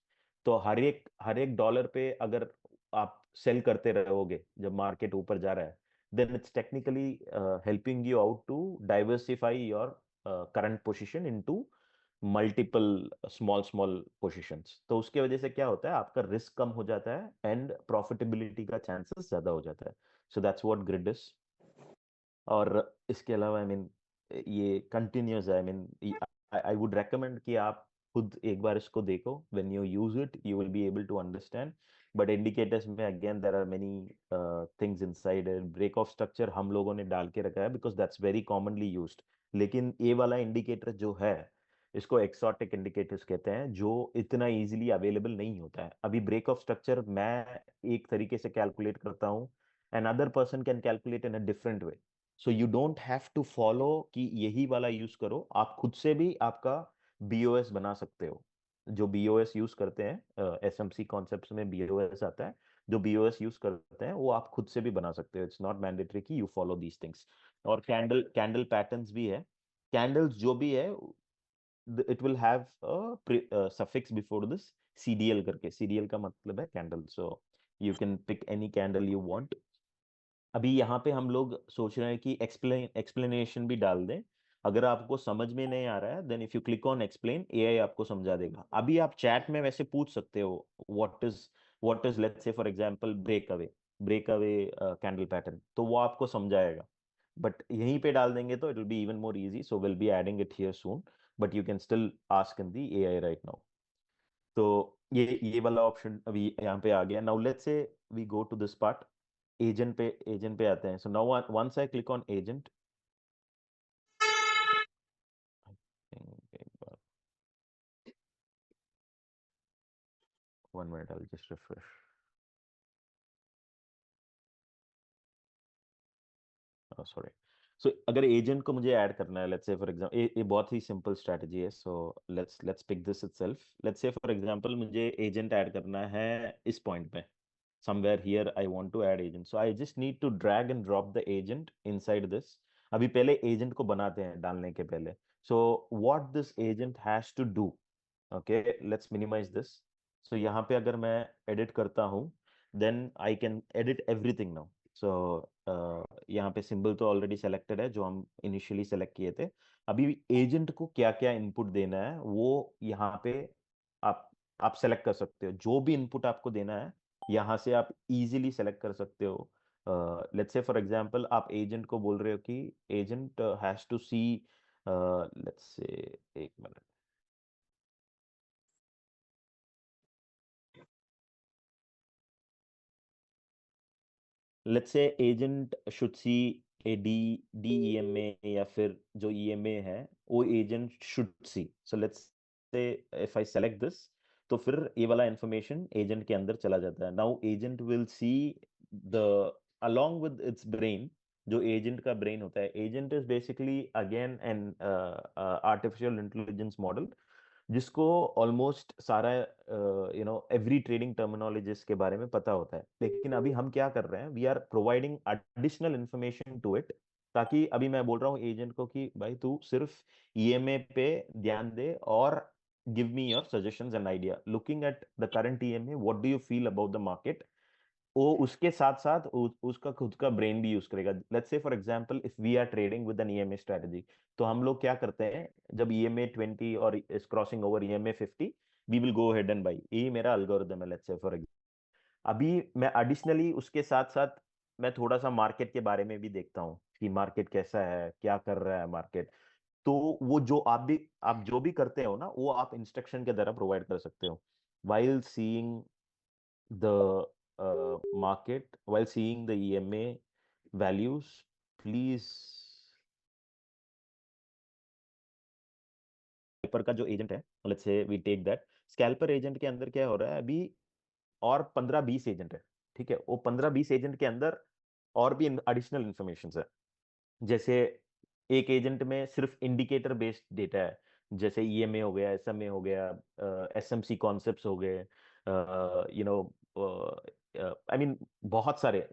S3: तो हर एक डॉलर पे अगर आप सेल करते रहोगे जब मार्केट ऊपर जा रहा है, then it's technically helping you out to diversify your current position into multiple small positions। तो उसके वजह से क्या होता है, आपका रिस्क कम हो जाता है एंड प्रॉफिटेबिलिटी का चांसेस ज्यादा हो जाता है। So that's what grid is. और इसके अलावा आई मीन ये कंटिन्यूस है, I mean I would recommend कि आप खुद एक बार इसको देखो, when you use it you will be able to understand. But indicators में again there are many things inside, break of structure हम लोगों ने डाल के रखा है because that's very commonly used. लेकिन ये वाला इंडिकेटर जो है इसको एक्सोटिक इंडिकेटर्स कहते हैं, जो इतना इजीली अवेलेबल नहीं होता है। अभी ब्रेक ऑफ स्ट्रक्चर मैं एक तरीके से कैलकुलेट करता हूँ, another person can calculate in a different way। So you don't have to follow कि यही वाला यूज करो, आप खुद से भी आपका बीओएस बना सकते हो। जो बीओएस यूज करते हैं एसएमसी कॉन्सेप्ट्स में बीओएस आता है, जो बीओएस यूज करते हैं वो आप खुद से भी बना सकते हो, इट्स नॉट मैंडेटरी कि यू फॉलो दीज थिंग्स। और कैंडल पैटर्न्स भी है, कैंडल्स जो भी है it will have suffix before this, CDL करके, सीडीएल का मतलब है candle. So you can pick any candle you want. अभी यहाँ पे हम लोग सोच रहे हैं कि एक्सप्लेनेशन भी डाल दें, अगर आपको समझ में नहीं आ रहा है then if you click on explain, AI आपको समझा देगा। अभी आप चैट में वैसे पूछ सकते हो what is let's say for example breakaway candle pattern, तो वो आपको समझाएगा। बट यहीं पे डाल देंगे तो it will be even more easy, so will be adding it here soon, but you can still ask in the AI right now. तो ये वाला ऑप्शन अभी यहाँ पे आ गया। Now let's say we go to this part, agent पे आते हैं। So now once I click on agent, one minute I just refresh. Sorry. So अगर एजेंट को मुझे ऐड करना है, लेट्स से फॉर एग्जांपल, ये बहुत ही सिंपल स्ट्रेटजी है, so let's pick this itself. Let's say for example मुझे agent add करना है इस पॉइंट पे, somewhere here I want to add agent, so I just need to drag and drop the agent inside this। अभी पहले agent को बनाते हैं डालने के पहले। so what this agent has to do, okay, let's minimize this। so यहाँ पे अगर मैं edit करता हूँ, then I can edit everything now। so यहाँ पे सिंबल तो ऑलरेडी सेलेक्टेड है जो हम इनिशियली सेलेक्ट किए थे। अभी एजेंट को क्या क्या इनपुट देना है वो यहाँ पे आप सेलेक्ट कर सकते हो। जो भी इनपुट आपको देना है यहाँ से आप इजीली सेलेक्ट कर सकते हो। लेट्स से फॉर एग्जांपल आप एजेंट को बोल रहे हो कि agent has to see, let's say, एक मिनट, let's say agent should see a DEMA, या फिर जो EMA है वो agent should see. So let's say if I select this, तो फिर ये वाला इंफॉर्मेशन एजेंट के अंदर चला जाता है। Now agent will see the along with its brain, जो एजेंट का ब्रेन होता है। Agent is basically again an artificial intelligence model जिसको ऑलमोस्ट सारा एवरी ट्रेडिंग टर्मिनोलॉजीज के बारे में पता होता है। लेकिन अभी हम क्या कर रहे हैं, we are providing additional information to it, ताकि अभी मैं बोल रहा हूँ एजेंट को कि भाई तू सिर्फ EMA पे ध्यान दे और give me your suggestions and idea looking at the current EMA, what do you feel about the market. वो उसके साथ साथ उसका खुद का ब्रेन भी यूज करेगा। Let's say for example if we are trading with an EMA strategy, तो हम लोग क्या करते हैं, जब EMA 20 और is crossing over EMA 50, we will go head and buy. ये मेरा अल्गोरिदम है। लेट्स से फॉर एग्जांपल अभी मैं एडिशनली उसके साथ साथ मैं थोड़ा सा मार्केट के बारे में भी देखता हूँ कि मार्केट कैसा है, क्या कर रहा है मार्केट। तो वो जो आप जो भी करते हो ना, वो आप इंस्ट्रक्शन के द्वारा प्रोवाइड कर सकते हो। while seeing the while seeing the EMA values, please, scalper का जो एजेंट है, let's say we take that, scalper agent के अंदर क्या हो रहा है अभी, और 15-20 एजेंट है। ठीक है, वो 15-20 एजेंट के अंदर और भी एडिशनल इंफॉर्मेशन है। जैसे एक एजेंट में सिर्फ इंडिकेटर बेस्ड डेटा है, जैसे EMA हो गया, SMA हो गया, SMC कॉन्सेप्ट्स हो गए, आई मीन बहुत सारे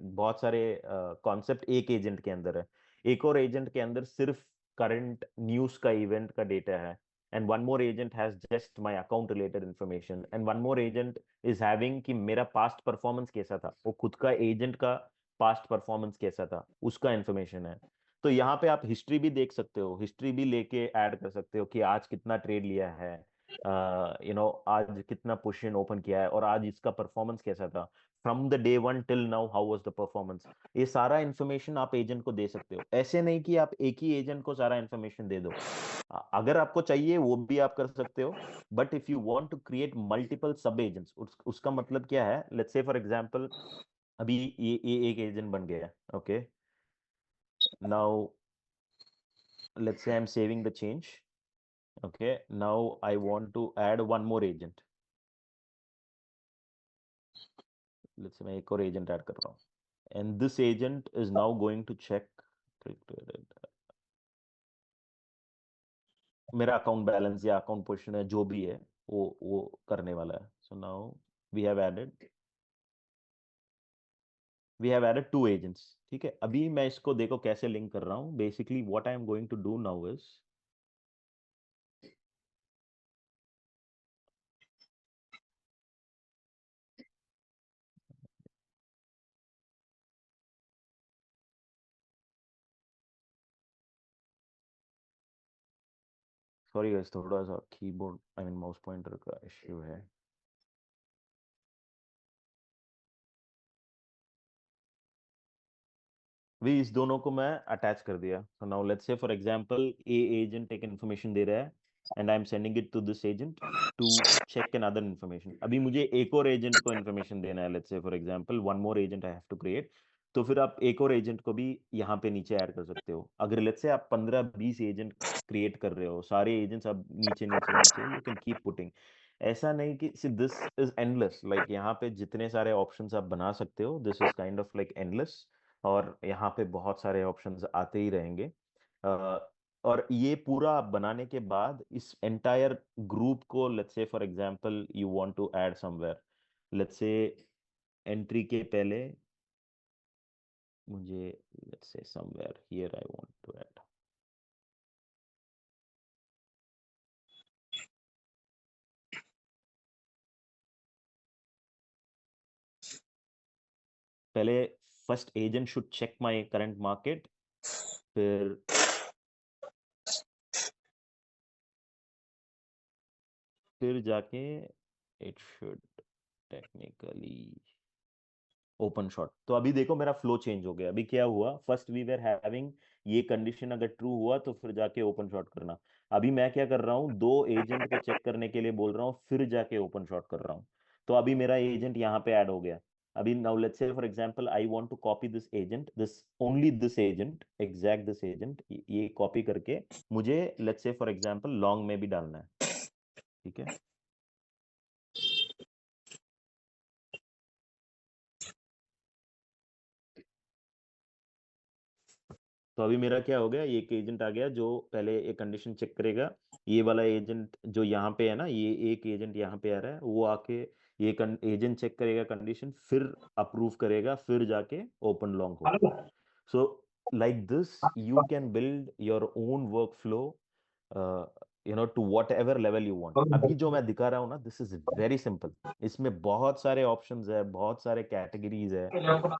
S3: कॉन्सेप्ट एक एजेंट के अंदर है। एक और एजेंट के अंदर सिर्फ करंट न्यूज का इवेंट का डेटा है, and one more agent has just my account related information, and one more agent is having कि मेरा past performance कैसा था, वो खुद का एजेंट का past performance कैसा था उसका इंफॉर्मेशन है। तो यहाँ पे आप हिस्ट्री भी देख सकते हो, हिस्ट्री भी लेके ऐड कर सकते हो कि आज कितना ट्रेड लिया है, आज कितना पोजीशन ओपन किया है, और आज इसका परफॉर्मेंस कैसा था, from the day 1 till now how was the performance. ये सारा इंफॉर्मेशन आप एजेंट को दे सकते हो। ऐसे नहीं कि आप एक ही एजेंट को सारा इंफॉर्मेशन दे दो, अगर आपको चाहिए वो भी आप कर सकते हो। But if you want to create multiple sub agents, उसका मतलब क्या है, लेट्स से फॉर एग्जांपल अभी ये एक एजेंट बन गया है। Okay, now let's say I'm saving the change। okay, now I want to add one more agent। let's say मैं एक और agent add कर रहा हूँ, and this agent is now going to check मेरा अकाउंट बैलेंस या account position है जो भी है, वो करने वाला है। so now we have added 2 agents। ठीक है, अभी मैं इसको देखो कैसे लिंक कर रहा हूँ। Basically what I am going to do now is, sorry guys, थोड़ा सा keyboard I mean mouse pointer का इश्यू है। भी इस दोनों को मैं अटैच कर दिया। So now let's say for example a agent एक इन्फॉर्मेशन दे रहा है, and I am sending it to this agent to check an other information. अभी मुझे एक और एजेंट को इन्फॉर्मेशन देना है, let's say for example one more agent I have to create. तो फिर आप एक और एजेंट को भी यहाँ पे नीचे ऐड कर सकते हो। अगर लेट्स से आप 15-20 एजेंट क्रिएट कर रहे हो, सारे एजेंट्स आप नीचे नीचे नीचे यू कैन कीप पुटिंग। ऐसा नहीं कि दिस इज एंडलेस, लाइक यहाँ पे जितने सारे ऑप्शंस आप बना सकते हो, this is kind of like endless. और यहाँ पे बहुत सारे ऑप्शंस आते ही रहेंगे। और ये पूरा आप बनाने के बाद इस एंटायर ग्रुप को, let's say for example you want to add somewhere, let's say entry के पहले मुझे, let's say somewhere here I want to add, पहले first agent should check my current market, फिर जाके it should technically open short. तो अभी देखो मेरा फ्लो चेंज हो गया। अभी क्या हुआ, फर्स्ट वी वर हैविंग ये कंडीशन अगर ट्रू हुआ तो फिर जाके ओपन शॉट करना। अभी मैं क्या कर रहा हूँ, दो एजेंट को चेक करने के लिए बोल रहा हूँ, फिर जाके ओपन शॉट कर रहा हूँ। तो अभी मेरा एजेंट यहाँ पे ऐड हो गया। अभी now let's say for example I want to copy this agent, this only this agent, exact this agent, ये कॉपी करके मुझे let's say for example long में भी डालना है। ठीक है, तो अभी मेरा क्या हो गया, ये एक एजेंट आ गया जो पहले एक कंडीशन चेक करेगा। ये वाला एजेंट जो यहाँ पे है ना, ये एक एजेंट यहाँ पे आ रहा है, वो आके ये एजेंट चेक करेगा कंडीशन, फिर अप्रूव करेगा, फिर जाके ओपन लॉन्ग होगा। So like this, you can build your own workflow, to whatever level you want. अभी जो मैं दिखा रहा हूँ ना, this is very simple. इसमें बहुत सारे options है, बहुत सारे categories है,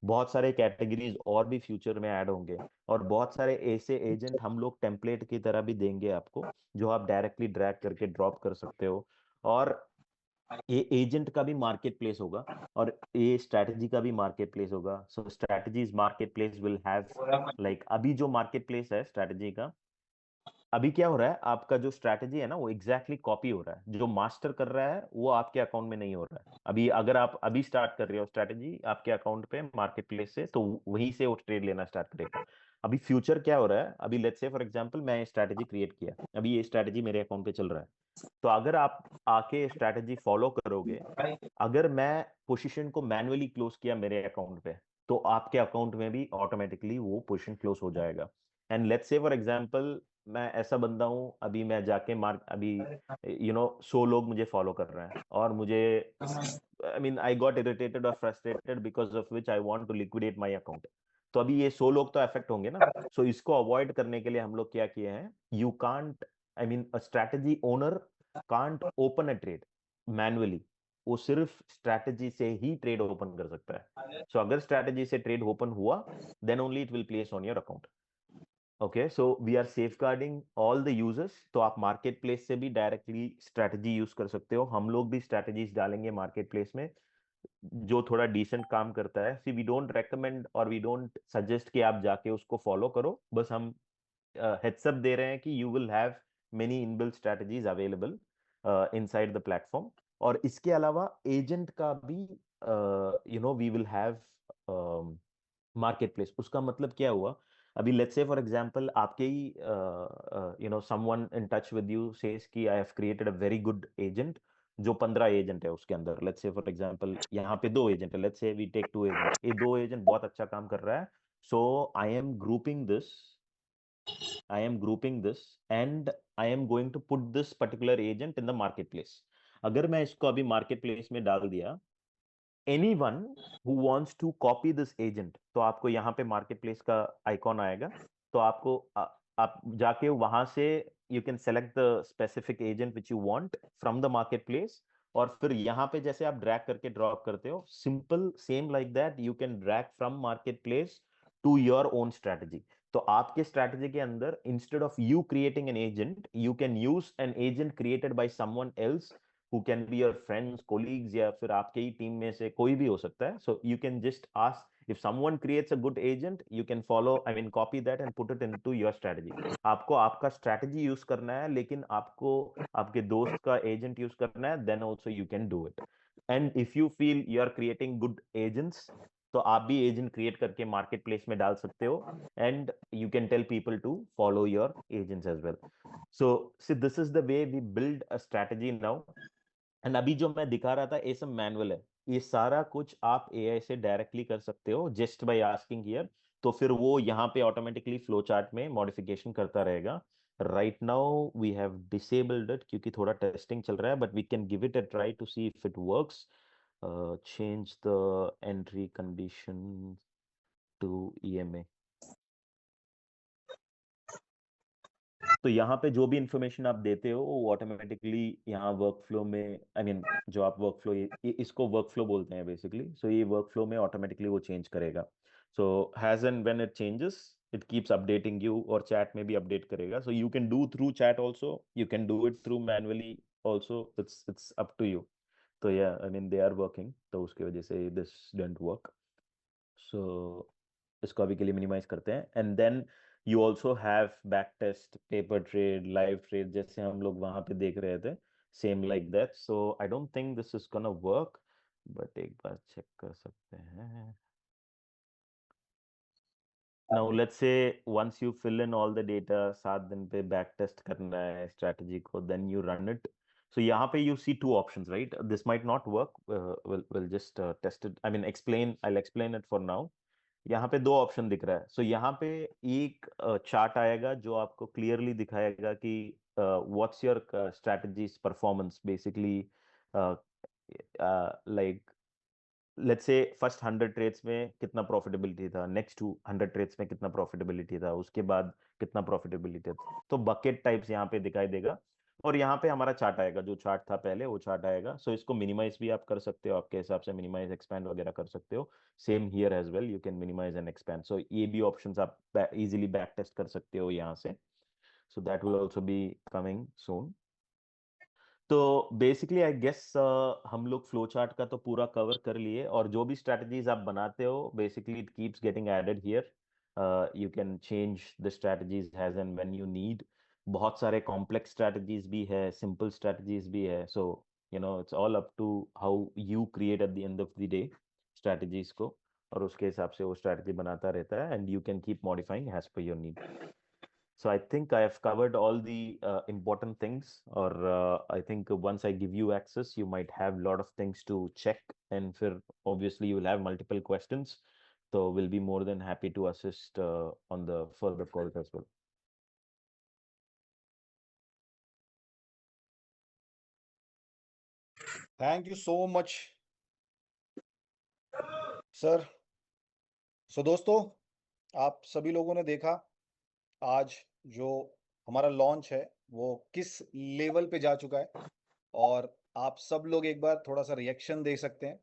S3: बहुत सारे categories और भी फ्यूचर में ऐड होंगे, और बहुत सारे ऐसे एजेंट हम लोग टेम्पलेट की तरह भी देंगे आपको, जो आप डायरेक्टली ड्रैग करके ड्रॉप कर सकते हो। और ये एजेंट का भी मार्केट प्लेस होगा, और ये स्ट्रैटेजी का भी मार्केट प्लेस होगा। So strategies marketplace will have, like अभी जो मार्केट प्लेस है स्ट्रैटेजी का, अभी क्या हो रहा है, आपका जो स्ट्रैटेजी है ना वो एग्जैक्टली कॉपी हो रहा है, जो मास्टर कर रहा है वो आपके अकाउंट में नहीं हो रहा है। अभी अगर आप अभी स्टार्ट कर रहे हो स्ट्रैटेजी आपके अकाउंट पे मार्केट प्लेस से, तो वहीं से वो ट्रेड लेना स्टार्ट करेगा। अभी फ्यूचर क्या हो रहा है, अभी लेट्स से फॉर एग्जांपल मैं स्ट्रैटेजी क्रिएट किया, अभी ये स्ट्रैटेजी मेरे अकाउंट पे चल रहा है, तो अगर आप आके स्ट्रैटेजी फॉलो करोगे, अगर मैं पोजीशन को मैन्युअली क्लोज किया मेरे अकाउंट पे, तो आपके अकाउंट में भी ऑटोमेटिकली वो पोजीशन क्लोज हो जाएगा। And let's say for example मैं ऐसा बंदा हूं, अभी मैं जाके मार्क, अभी 100 लोग मुझे फॉलो कर रहे हैं, और मुझे, I mean I got irritated और frustrated because of which I want to liquidate my account. तो अभी ये 100 लोग तो अफेक्ट होंगे ना। सो इसको अवॉइड करने के लिए हम लोग क्या किए हैं, you can't, I mean a strategy owner can't open a trade manually, वो सिर्फ स्ट्रैटेजी से ही ट्रेड ओपन कर सकता है। सो अगर स्ट्रैटेजी से ट्रेड ओपन हुआ, then only it will place on your account. Okay, so we are safeguarding all the users. तो आप मार्केट प्लेस से भी डायरेक्टली स्ट्रैटेजी यूज कर सकते हो, हम लोग भी स्ट्रैटेजीज डालेंगे मार्केट प्लेस में जो थोड़ा डिसेंट काम करता है। सी वी डोंट रेकमेंड और वी डोंट सजेस्ट कि आप जाके उसको फॉलो करो, बस हम हेड्स अप दे रहे हैं कि you will have many inbuilt strategies available inside the platform. और इसके अलावा एजेंट का भी we will have marketplace. उसका मतलब क्या हुआ, अभी लेट्स से फॉर एग्जांपल आपके ही someone in touch with you says कि I have created a very good agent, जो 15 एजेंट है उसके अंदर, लेट्स से फॉर एग्जांपल यहाँ पे दो एजेंट है, let's say we take to agent, ये दो एजेंट बहुत अच्छा काम कर रहा है। So I am grouping this, I am grouping this and I am going to put this particular agent in the marketplace. अगर मैं इसको अभी marketplace में डाल दिया, anyone who wants to copy this agent, तो आपको यहाँ पे marketplace का आइकॉन आएगा, तो आपको आप जाके वहां से you can select the specific agent which you want from the marketplace, और फिर यहाँ पे जैसे आप ड्रैग करके ड्रॉप करते हो, simple same like that you can drag from marketplace to your own strategy. तो आपके स्ट्रैटेजी के अंदर instead of you creating an agent, you can use an agent created by someone else who can be your friends, colleagues, या फिर आपके ही team में से कोई भी हो सकता है। So you can just ask if someone creates a good agent, you can follow, I mean copy that and put it into your strategy. आपको आपका strategy यूज करना है, लेकिन आपको आपके दोस्त का एजेंट यूज करना है, then also you can do it. And if you feel you are creating good agents, तो आप भी एजेंट क्रिएट करके मार्केट प्लेस में डाल सकते हो, and you can tell people to follow your agents as well. So this is the way we build a strategy now. And अभी जो मैं दिखा रहा था ये सब मैनुअल है, ये सारा कुछ आप एआई से डायरेक्टली कर सकते हो जस्ट बाय आस्किंग हियर तो फिर वो यहाँ पे ऑटोमेटिकली फ्लो चार्ट में मॉडिफिकेशन करता रहेगा. Right now we have disabled it क्योंकि थोड़ा टेस्टिंग चल रहा है, but we can give it a try to see if it works. Change the entry condition to EMA. तो यहाँ पे जो भी इंफॉर्मेशन आप देते हो वो ऑटोमेटिकली यहाँ वर्कफ्लो में, आई मीन जो आप वर्कफ्लो, इसको वर्कफ्लो बोलते हैं बेसिकली. सो ये वर्कफ्लो में ऑटोमेटिकली वो चेंज करेगा. So has and when it changes it keeps updating you, और चैट में भी अपडेट करेगा. So you can do through chat also, you can do it through manually also, it's up to you. तो या I mean they are working, तो उसकी वजह से दिस डिडंट वर्क. सो इसको अभी के लिए मिनिमाइज करते हैं. And then you also have back test, paper trade, live trade, जैसे हम लोग वहां पे देख रहे थे, same like that. So I don't think this is gonna work, but एक बार चेक कर सकते हैं. Now let's say once you fill in all the data, 7 दिन पे बैक टेस्ट करना है स्ट्रेटजी को, then you run it. So यहाँ पे you see two options, right? This might not work. We'll just test it. I mean, I'll explain it for now. यहाँ पे दो ऑप्शन दिख रहा है. सो यहाँ पे एक चार्ट आएगा जो आपको क्लियरली दिखाएगा कि what's your strategies performance basically. Like let's say first 100 trades में कितना प्रॉफिटेबिलिटी था, नेक्स्ट 200 ट्रेड्स में कितना प्रॉफिटेबिलिटी था, उसके बाद कितना प्रॉफिटेबिलिटी था. तो बकेट टाइप्स यहाँ पे दिखाई देगा, और यहाँ पे हमारा चार्ट आएगा, जो चार्ट था पहले वो चार्ट आएगा. सो इसको मिनिमाइज भी आप कर सकते हो, आपके हिसाब से मिनिमाइज एक्सपैंड वगैरह कर सकते हो. Same here as well, you can minimize and expand. So ये भी ऑप्शंस आप इजीली बैक टेस्ट कर सकते हो यहाँ से. So that will also be coming soon. तो बेसिकली आई गेस हम लोग फ्लो चार्ट का तो पूरा कवर कर लिए, और जो भी स्ट्रेटजीज आप बनाते हो basically it keeps getting added here. You can change the strategies as and when you need. बहुत सारे कॉम्प्लेक्स स्ट्रेटजीज भी है, सिंपल स्ट्रेटजीज भी है. So you know it's all up to how you create at the end of the day strategies को, और उसके हिसाब से वो स्ट्रेटजी बनाता रहता है, and you can keep modifying as per your need. So I think I have covered all the important things, or I think once I give you access, you might have a lot of things to check, and for obviously you will have multiple questions. So we'll be more than happy to assist on the further calls as well.
S1: Thank you so much, sir. So दोस्तों, आप सभी लोगों ने देखा आज जो हमारा launch है वो किस लेवल पे जा चुका है, और आप सब लोग एक बार थोड़ा सा रिएक्शन दे सकते हैं